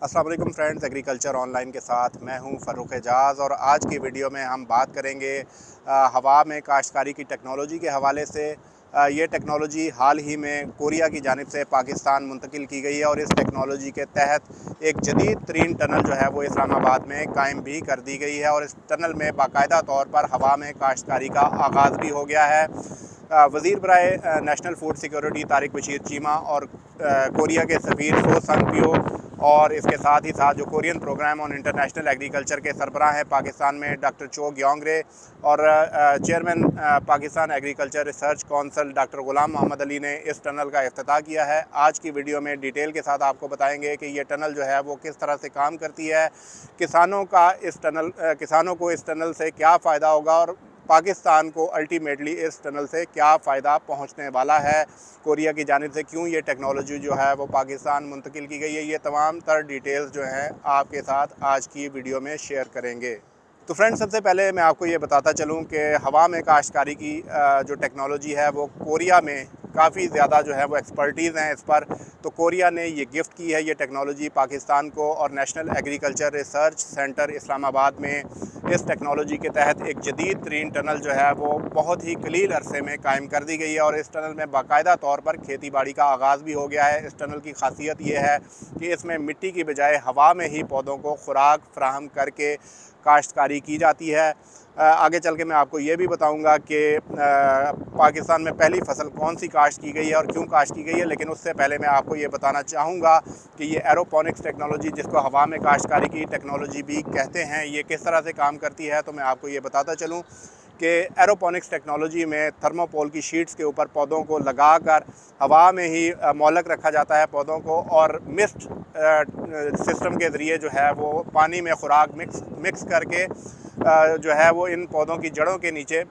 अस्सलाम वालेकुम friends, agriculture online के साथ मैं हूं फ़र्रुख एजाज़। और आज की वीडियो में हम बात करेंगे हवा में काश्तकारी की टेक्नोलॉजी के हवाले से। ये टेक्नोलॉजी हाल ही में कोरिया की जानिब से पाकिस्तान मुंतकिल की गई है और इस टेक्नोलॉजी के तहत एक जदीद तरीन टनल जो है वो इस्लामाबाद में कायम भी कर दी गई है और इस टनल में बाकायदा तौर पर हवा में काश्तकारी का आगाज़ भी हो गया है। वज़ीर बराए national food security Tariq Bashir Cheema और कोरिया के सफ़ीर सो संग पियो और इसके साथ ही साथ जो Korean programme on international agriculture के सरबराह हैं पाकिस्तान में डॉक्टर चो ग्योंगरे और chairman Pakistan agriculture research council doctor Ghulam Mohammad Ali ने इस टनल का इफ्तिताह किया है। आज की वीडियो में डिटेल के साथ आपको बताएंगे कि ये टनल जो है वो किस तरह से काम करती है, किसानों को इस टनल से क्या फ़ायदा होगा और पाकिस्तान को अल्टीमेटली इस टनल से क्या फ़ायदा पहुंचने वाला है, कोरिया की जानिब से क्यों ये टेक्नोलॉजी जो है वो पाकिस्तान मुंतकिल की गई है। ये तमाम तर डिटेल्स जो हैं आपके साथ आज की वीडियो में शेयर करेंगे। तो फ्रेंड्स, सबसे पहले मैं आपको ये बताता चलूँ कि हवा में काश्तकारी की जो टेक्नोलॉजी है वो कोरिया में काफ़ी ज़्यादा जो है वो एक्सपर्टीज़ हैं इस पर। तो कोरिया ने ये गिफ्ट की है ये टेक्नोलॉजी पाकिस्तान को और national agriculture research centre Islamabad में इस टेक्नोलॉजी के तहत एक जदीद तरीन टनल जो है वो बहुत ही कलील अरसे में कायम कर दी गई है और इस टनल में बाकायदा तौर पर खेती बाड़ी का आगाज़ भी हो गया है। इस टनल की खासियत ये है कि इसमें मिट्टी की बजाय हवा में ही पौधों को खुराक फ्राहम करके काश्तकारी की जाती है। आगे चल के मैं आपको ये भी बताऊंगा कि पाकिस्तान में पहली फसल कौन सी काश्त की गई है और क्यों काश्त की गई है, लेकिन उससे पहले मैं आपको ये बताना चाहूँगा कि ये एरोपोनिक्स टेक्नोलॉजी, जिसको हवा में काश्तकारी की टेक्नोलॉजी भी कहते हैं, ये किस तरह से काम करती है। तो मैं आपको ये बताता चलूँ कि एरोपोनिक्स टेक्नोलॉजी में थर्मोपोल की शीट्स के ऊपर पौधों को लगाकर हवा में ही मोलक रखा जाता है पौधों को, और मिस्ट सिस्टम के ज़रिए जो है वो पानी में खुराक मिक्स करके जो है वो इन पौधों की जड़ों के नीचे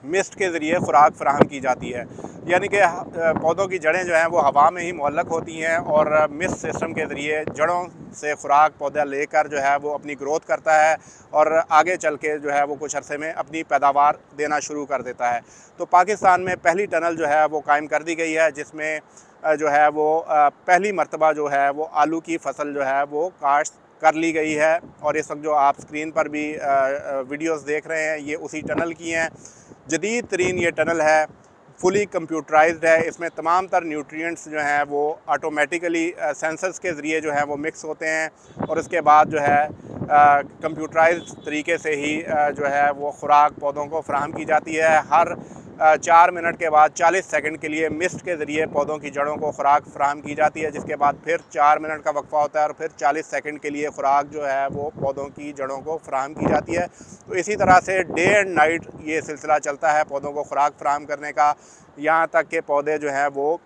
मिस्ट के ज़रिए खुराक फराहम की जाती है। यानी कि पौधों की जड़ें जो हैं वो हवा में ही मुअल्लक होती हैं और मिस्ट सिस्टम के ज़रिए जड़ों से खुराक पौधा लेकर जो है वो अपनी ग्रोथ करता है और आगे चल के जो है वो कुछ अरसे में अपनी पैदावार देना शुरू कर देता है। तो पाकिस्तान में पहली टनल जो है वो कायम कर दी गई है, जिसमें जो है वो पहली मरतबा जो है वो आलू की फसल जो है वो काश्त कर ली गई है। और इस वक्त जो आप स्क्रीन पर भी वीडियोस देख रहे हैं ये उसी टनल की हैं। जदीद तरीन ये टनल है, फुली कंप्यूटराइज्ड है। इसमें तमाम तर न्यूट्रिएंट्स जो हैं वो ऑटोमेटिकली सेंसर्स के ज़रिए जो है वो मिक्स होते हैं और उसके बाद जो है कंप्यूटराइज्ड तरीके से ही जो है वो खुराक पौधों को फराहम की जाती है। हर 4 मिनट के बाद 40 सेकंड के लिए मिस्ट के ज़रिए पौधों की जड़ों को खुराक फराहम की जाती है, जिसके बाद फिर 4 मिनट का वक्फ़ा होता है और फिर 40 सेकंड के लिए खुराक जो है वो पौधों की जड़ों को फराहम की जाती है। तो इसी तरह से डे एंड नाइट ये सिलसिला चलता है पौधों को खुराक फराहम करने का, यहाँ तक कि पौधे जो हैं वो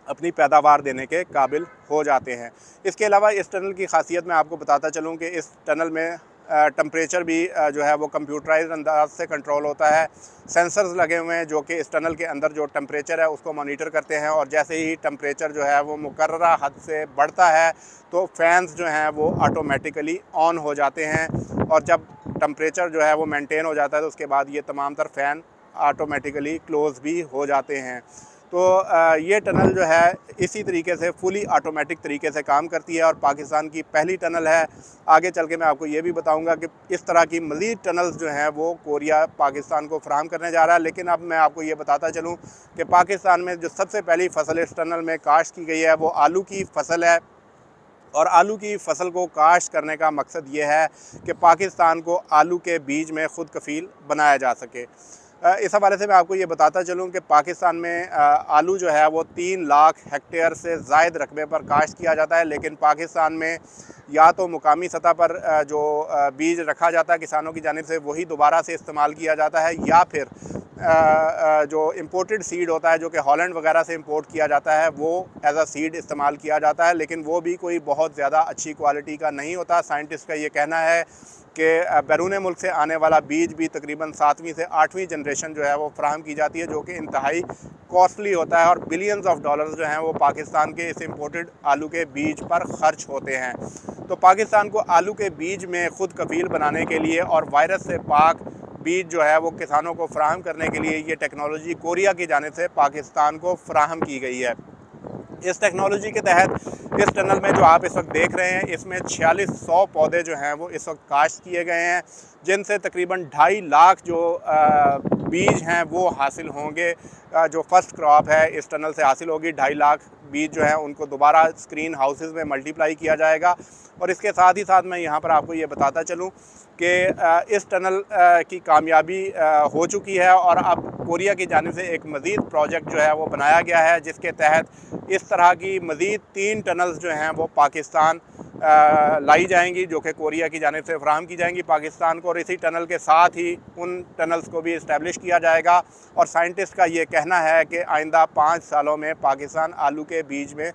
अपनी पैदावार देने के काबिल हो जाते हैं। इसके अलावा इस टनल की खासियत मैं आपको बताता चलूँ कि इस टनल में टेम्परेचर भी जो है वो कंप्यूटराइज्ड अंदाज से कंट्रोल होता है। सेंसर्स लगे हुए हैं जो कि इस टनल के अंदर जो टेम्परेचर है उसको मॉनिटर करते हैं और जैसे ही टेम्परेचर जो है वो मुकर्ररा हद से बढ़ता है तो फैंस जो हैं वो ऑटोमेटिकली ऑन हो जाते हैं और जब टेम्परेचर जो है वो मेंटेन हो जाता है तो उसके बाद ये तमाम तर फ़ैन ऑटोमेटिकली क्लोज़ भी हो जाते हैं। तो ये टनल जो है इसी तरीके से फुली ऑटोमेटिक तरीके से काम करती है और पाकिस्तान की पहली टनल है। आगे चल के मैं आपको ये भी बताऊंगा कि इस तरह की मज़ीद टनल्स जो हैं वो कोरिया पाकिस्तान को फराहम करने जा रहा है। लेकिन अब मैं आपको ये बताता चलूँ कि पाकिस्तान में जो सबसे पहली फसल इस टनल में काश्त की गई है वो आलू की फसल है और आलू की फसल को काश्त करने का मकसद ये है कि पाकिस्तान को आलू के बीज में ख़ुद कफ़ील बनाया जा सके। इस हवाले से मैं आपको ये बताता चलूँ कि पाकिस्तान में आलू जो है वो 3 लाख हेक्टेयर से ज़ायद रकबे पर काश्त किया जाता है, लेकिन पाकिस्तान में या तो मुकामी सतह पर जो बीज रखा जाता है किसानों की जानिब से वही दोबारा से इस्तेमाल किया जाता है, या फिर जो इम्पोर्टेड सीड होता है जो कि हॉलैंड वगैरह से इंपोर्ट किया जाता है वो एज अ सीड इस्तेमाल किया जाता है, लेकिन वो भी कोई बहुत ज़्यादा अच्छी क्वालिटी का नहीं होता। साइंटिस्ट का ये कहना है कि बैरून मुल्क से आने वाला बीज भी तकरीबन 7वीं से 8वीं जनरेशन जो है वो फ्राहम की जाती है, जो कि इंतहाई कॉस्टली होता है और बिलियंस ऑफ डॉलर्स जो हैं वो पाकिस्तान के इस इम्पोर्टेड आलू के बीज पर ख़र्च होते हैं। तो पाकिस्तान को आलू के बीज में ख़ुद कफ़ील बनाने के लिए और वायरस से पाक बीज जो है वो किसानों को फ़राहम करने के लिए ये टेक्नोलॉजी कोरिया की जानिब से पाकिस्तान को फ़राहम की गई है। इस टेक्नोलॉजी के तहत इस टनल में जो आप इस वक्त देख रहे हैं, इसमें 4600 पौधे जो हैं वो इस वक्त काश्त किए गए हैं, जिनसे तकरीबन 2.5 लाख जो बीज हैं वो हासिल होंगे। जो फर्स्ट क्रॉप है इस टनल से हासिल होगी। 2.5 लाख बीज जो हैं उनको दोबारा स्क्रीन हाउसेस में मल्टीप्लाई किया जाएगा। और इसके साथ ही साथ मैं यहाँ पर आपको ये बताता चलूँ कि इस टनल की कामयाबी हो चुकी है और अब कोरिया की जानिब से एक मज़ीद प्रोजेक्ट जो है वो बनाया गया है, जिसके तहत इस तरह की मज़ीद 3 टनल्स जो हैं वो पाकिस्तान लाई जाएंगी, जो कि कोरिया की जानिब से फराहम की जाएंगी पाकिस्तान को। और इसी टनल के साथ ही उन टनल्स को भी इस्टेब्लिश किया जाएगा। और साइंटिस्ट का ये कहना है कि आइंदा 5 सालों में पाकिस्तान आलू के बीज में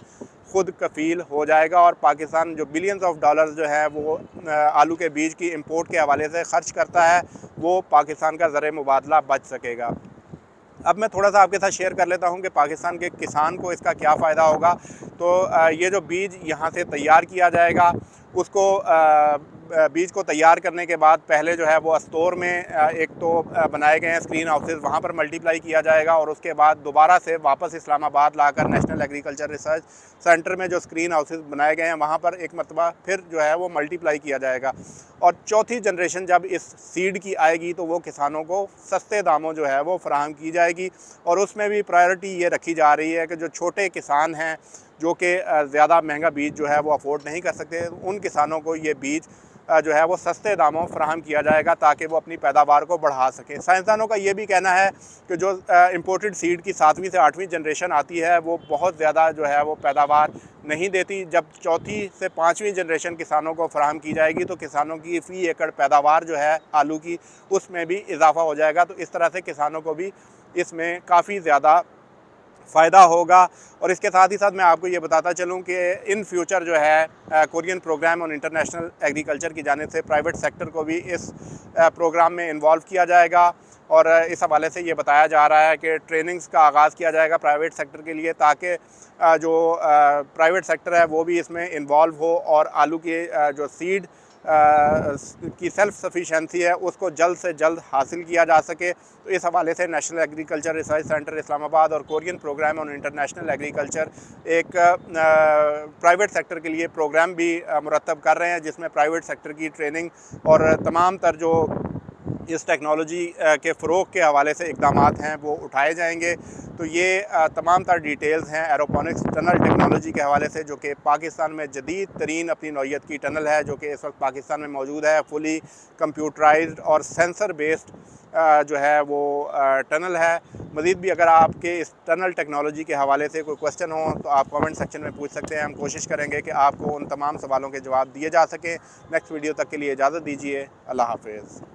खुद कफ़ील हो जाएगा और पाकिस्तान जो बिलियंस ऑफ डॉलर्स जो है वो आलू के बीज की इंपोर्ट के हवाले से ख़र्च करता है, वो पाकिस्तान का ज़र मुबादला बच सकेगा। अब मैं थोड़ा सा आपके साथ शेयर कर लेता हूं कि पाकिस्तान के किसान को इसका क्या फ़ायदा होगा। तो ये जो बीज यहाँ से तैयार किया जाएगा, उसको बीज को तैयार करने के बाद पहले जो है वो स्टोर में एक तो बनाए गए हैं स्क्रीन हाउसेस, वहाँ पर मल्टीप्लाई किया जाएगा और उसके बाद दोबारा से वापस इस्लामाबाद लाकर नेशनल एग्रीकल्चर रिसर्च सेंटर में जो स्क्रीन हाउसेस बनाए गए हैं वहाँ पर एक मरतबा फिर जो है वो मल्टीप्लाई किया जाएगा। और चौथी जनरेशन जब इस सीड की आएगी तो वो किसानों को सस्ते दामों जो है वो फराहम की जाएगी। और उसमें भी प्रायोरिटी ये रखी जा रही है कि जो छोटे किसान हैं, जो कि ज़्यादा महंगा बीज जो है वो अफोर्ड नहीं कर सकते, उन किसानों को ये बीज जो है वो सस्ते दामों फराहम किया जाएगा ताकि वो अपनी पैदावार को बढ़ा सकें। साइंसदानों का ये भी कहना है कि जो इंपोर्टेड सीड की 7वीं से 8वीं जनरेशन आती है वो बहुत ज़्यादा जो है वो पैदावार नहीं देती। जब 4थी से 5वीं जनरेशन किसानों को फराहम की जाएगी तो किसानों की फ़ी एकड़ पैदावार जो है आलू की, उसमें भी इजाफ़ा हो जाएगा। तो इस तरह से किसानों को भी इसमें काफ़ी ज़्यादा फ़ायदा होगा। और इसके साथ ही साथ मैं आपको ये बताता चलूँ कि इन फ्यूचर जो है Korean programme on international agriculture की जानिब से प्राइवेट सेक्टर को भी इस प्रोग्राम में इन्वॉल्व किया जाएगा। और इस हवाले से ये बताया जा रहा है कि ट्रेनिंग्स का आगाज़ किया जाएगा प्राइवेट सेक्टर के लिए, ताकि जो प्राइवेट सेक्टर है वो भी इसमें इन्वॉल्व हो और आलू की जो सीड की सेल्फ़ सफिशेंसी है उसको जल्द से जल्द हासिल किया जा सके। तो इस हवाले से national agriculture research centre Islamabad और Korean programme on international agriculture एक प्राइवेट सेक्टर के लिए प्रोग्राम भी मुरतब कर रहे हैं, जिसमें प्राइवेट सेक्टर की ट्रेनिंग और तमाम तर जो इस टेक्नोलॉजी के फ़रोग़ के हवाले से इक़दाम हैं वो उठाए जाएंगे। तो ये तमाम तर डिटेल्स हैं एरोपोनिक्स टनल टेक्नोलॉजी के हवाले से, जो कि पाकिस्तान में जदीद तरीन अपनी नौइयत की टनल है, जो कि इस वक्त पाकिस्तान में मौजूद है। फुली कंप्यूटराइज्ड और सेंसर बेस्ड जो है वो टनल है। मज़ीद भी अगर आपके इस टनल टेक्नोलॉजी के हवाले से कोई क्वेश्चन हो तो आप कमेंट सेक्शन में पूछ सकते हैं। हम कोशिश करेंगे कि आपको उन तमाम सवालों के जवाब दिए जा सकें। नेक्स्ट वीडियो तक के लिए इजाज़त दीजिए। अल्लाह हाफ़िज़।